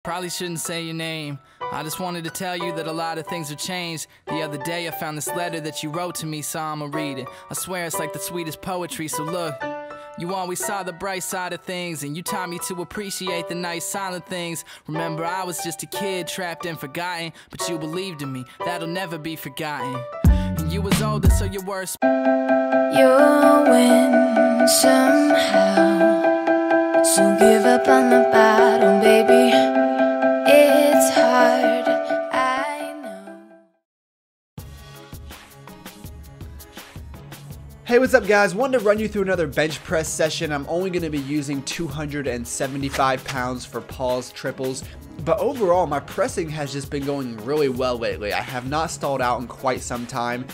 Probably shouldn't say your name. I just wanted to tell you that a lot of things have changed. The other day I found this letter that you wrote to me, so I'ma read it. I swear it's like the sweetest poetry, so look. You always saw the bright side of things, and you taught me to appreciate the nice silent things. Remember, I was just a kid trapped and forgotten, but you believed in me, that'll never be forgotten. And you was older, so your words you'll win somehow. So give up on the battle, baby. It's hard, I know. Hey, what's up guys? Wanted to run you through another bench press session. I'm only going to be using 275 pounds for pause triples. But overall, my pressing has just been going really well lately. I have not stalled out in quite some time.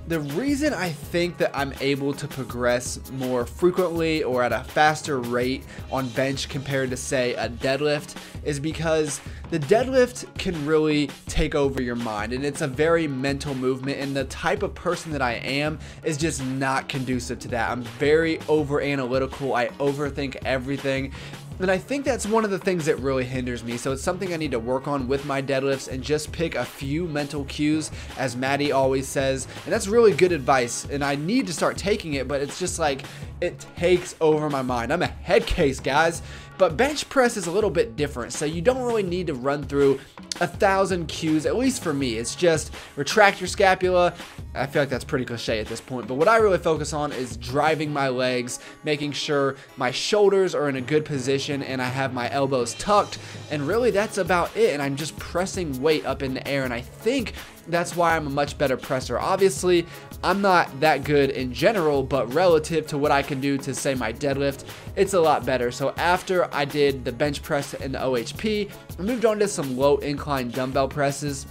The reason I think that I'm able to progress more frequently or at a faster rate on bench compared to, say, a deadlift is because the deadlift can really take over your mind, and it's a very mental movement, and the type of person that I am is just not conducive to that. I'm very over analytical. I overthink everything. And I think that's one of the things that really hinders me. So it's something I need to work on with my deadlifts and just pick a few mental cues, as Maddie always says. And that's really good advice. And I need to start taking it, but it's just like, it takes over my mind. I'm a head case, guys. But bench press is a little bit different. So you don't really need to run through 1,000 cues, at least for me. It's just retract your scapula. I feel like that's pretty cliche at this point, but what I really focus on is driving my legs, making sure my shoulders are in a good position and I have my elbows tucked, and really that's about it. And I'm just pressing weight up in the air, and I think that's why I'm a much better presser. Obviously, I'm not that good in general, but relative to what I can do to, say, my deadlift, it's a lot better. So after I did the bench press and the OHP, I moved on to some low incline dumbbell presses.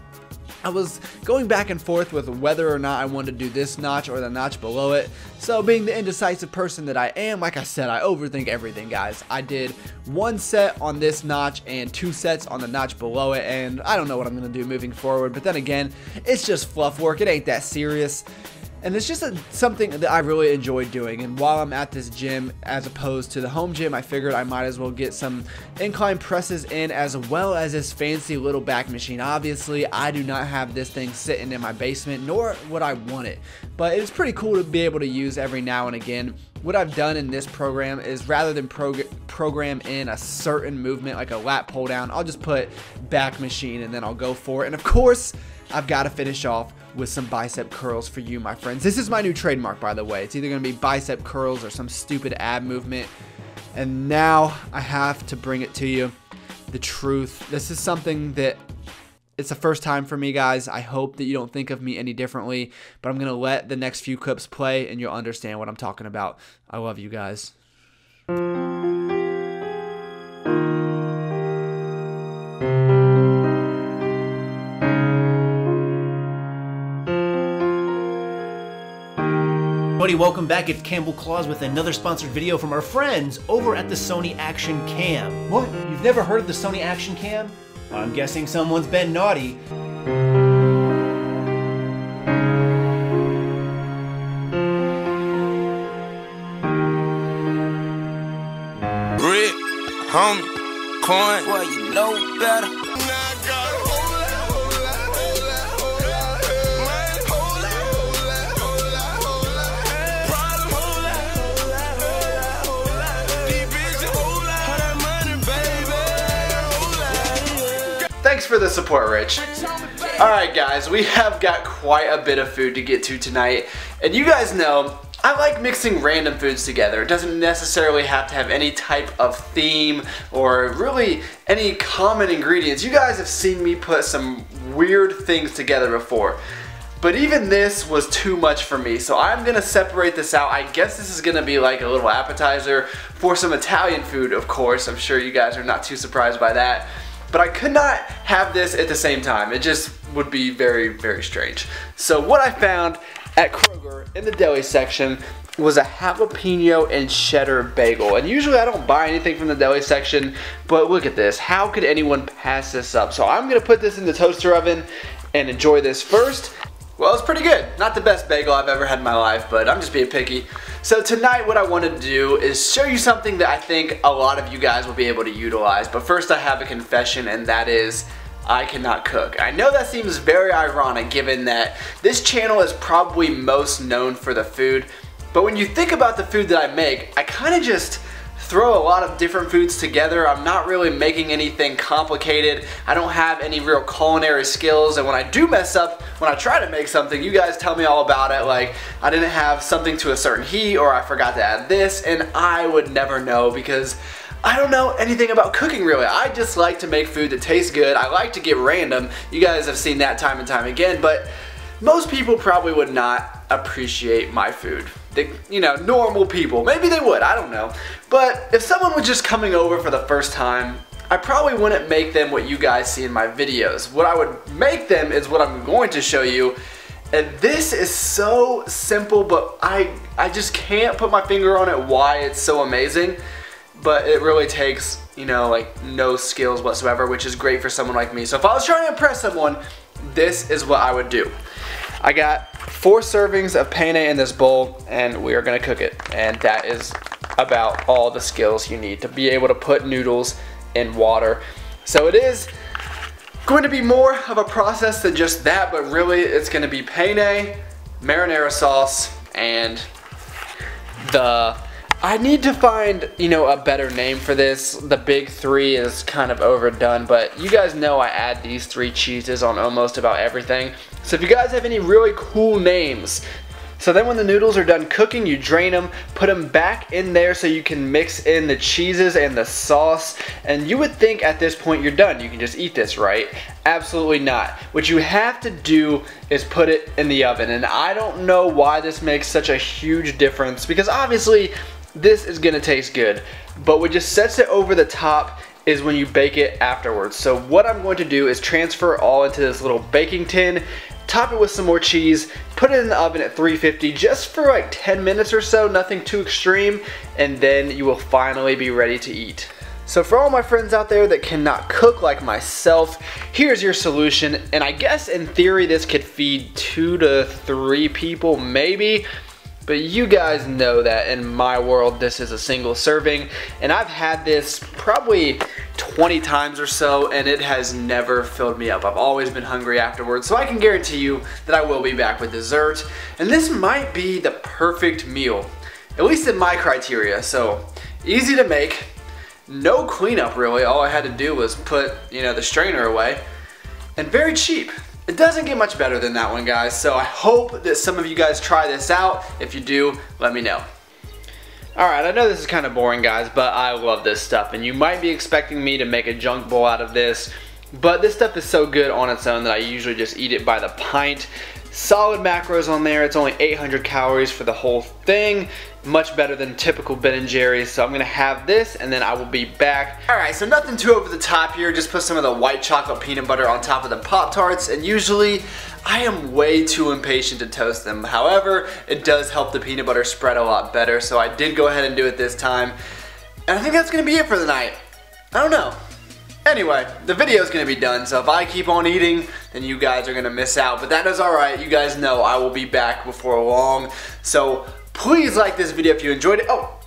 I was going back and forth with whether or not I wanted to do this notch or the notch below it. So being the indecisive person that I am, like I said, I overthink everything, guys. I did 1 set on this notch and 2 sets on the notch below it, and I don't know what I'm going to do moving forward. But then again, it's just fluff work. It ain't that serious. And it's just something that I really enjoy doing. And while I'm at this gym, as opposed to the home gym, I figured I might as well get some incline presses in, as well as this fancy little back machine. Obviously, I do not have this thing sitting in my basement, nor would I want it. But it's pretty cool to be able to use every now and again. What I've done in this program is, rather than program in a certain movement like a lat pull down, I'll just put back machine and then I'll go for it. And of course, I've got to finish off with some bicep curls for you, my friends. This is my new trademark, by the way. It's either going to be bicep curls or some stupid ab movement. And now I have to bring it to you, the truth. This is something that it's the first time for me, guys. I hope that you don't think of me any differently, but I'm going to let the next few clips play and you'll understand what I'm talking about. I love you guys. Welcome back. It's Campbell Claus with another sponsored video from our friends over at the Sony Action Cam. What? You've never heard of the Sony Action Cam? I'm guessing someone's been naughty. Rick, homie, coin, well, you know better. Thanks for the support, Rich. Alright guys, we have got quite a bit of food to get to tonight. And you guys know, I like mixing random foods together. It doesn't necessarily have to have any type of theme or really any common ingredients. You guys have seen me put some weird things together before. But even this was too much for me, so I'm gonna separate this out. I guess this is gonna be like a little appetizer for some Italian food, of course. I'm sure you guys are not too surprised by that. But I could not have this at the same time. It just would be very, very strange. So what I found at Kroger in the deli section was a jalapeno and cheddar bagel. And usually I don't buy anything from the deli section, but look at this. How could anyone pass this up? So I'm gonna put this in the toaster oven and enjoy this first. Well, it's pretty good. Not the best bagel I've ever had in my life, but I'm just being picky. So tonight what I want to do is show you something that I think a lot of you guys will be able to utilize. But first I have a confession, and that is I cannot cook. I know that seems very ironic given that this channel is probably most known for the food, but when you think about the food that I make, I kind of just throw a lot of different foods together. I'm not really making anything complicated. I don't have any real culinary skills, and when I do mess up, when I try to make something, you guys tell me all about it, like I didn't have something to a certain heat, or I forgot to add this, and I would never know because I don't know anything about cooking really. I just like to make food that tastes good. I like to get random. You guys have seen that time and time again, but most people probably would not appreciate my food. You know, normal people. Maybe they would, I don't know. But if someone was just coming over for the first time, I probably wouldn't make them what you guys see in my videos. What I would make them is what I'm going to show you. And this is so simple, but I just can't put my finger on it why it's so amazing. But it really takes, you know, like no skills whatsoever, which is great for someone like me. So if I was trying to impress someone, this is what I would do. I got 4 servings of penne in this bowl, and we are gonna cook it. And that is about all the skills you need to be able to put noodles in water. So it is going to be more of a process than just that, but really it's gonna be penne, marinara sauce, and I need to find, you know, a better name for this. The big 3 is kind of overdone, but you guys know I add these 3 cheeses on almost about everything. So if you guys have any really cool names. So then when the noodles are done cooking, you drain them, put them back in there so you can mix in the cheeses and the sauce. And you would think at this point you're done. You can just eat this, right? Absolutely not. What you have to do is put it in the oven. And I don't know why this makes such a huge difference, because obviously this is gonna taste good, but what just sets it over the top is when you bake it afterwards. So what I'm going to do is transfer all into this little baking tin, top it with some more cheese, put it in the oven at 350 just for like 10 minutes or so, nothing too extreme, and then you will finally be ready to eat. So for all my friends out there that cannot cook like myself, here's your solution. And I guess in theory this could feed 2 to 3 people maybe. But you guys know that in my world this is a single serving, and I've had this probably 20 times or so, and it has never filled me up. I've always been hungry afterwards, so I can guarantee you that I will be back with dessert. And this might be the perfect meal, at least in my criteria. So easy to make, no cleanup really. All I had to do was put, you know, the strainer away, and very cheap. It doesn't get much better than that one, guys, so I hope that some of you guys try this out. If you do, let me know. Alright, I know this is kind of boring, guys, but I love this stuff, and you might be expecting me to make a junk bowl out of this, but this stuff is so good on its own that I usually just eat it by the pint. Solid macros on there. It's only 800 calories for the whole thing. Much better than typical Ben & Jerry's. So I'm gonna have this and then I will be back. Alright, so nothing too over the top here. Just put some of the white chocolate peanut butter on top of the Pop-Tarts, and usually I am way too impatient to toast them. However, it does help the peanut butter spread a lot better, so I did go ahead and do it this time. And I think that's gonna be it for the night. I don't know. Anyway, the video is going to be done, so if I keep on eating, then you guys are going to miss out. But that is alright. You guys know I will be back before long. So please like this video if you enjoyed it. Oh,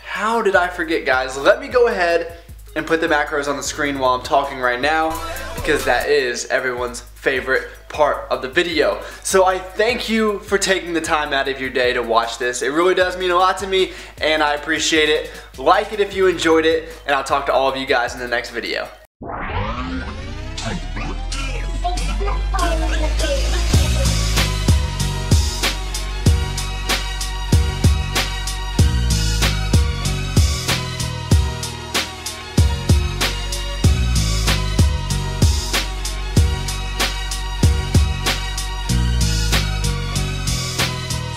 how did I forget, guys? Let me go ahead and put the macros on the screen while I'm talking right now, because that is everyone's favorite part of the video. So I thank you for taking the time out of your day to watch this. It really does mean a lot to me, and I appreciate it. Like it if you enjoyed it, and I'll talk to all of you guys in the next video.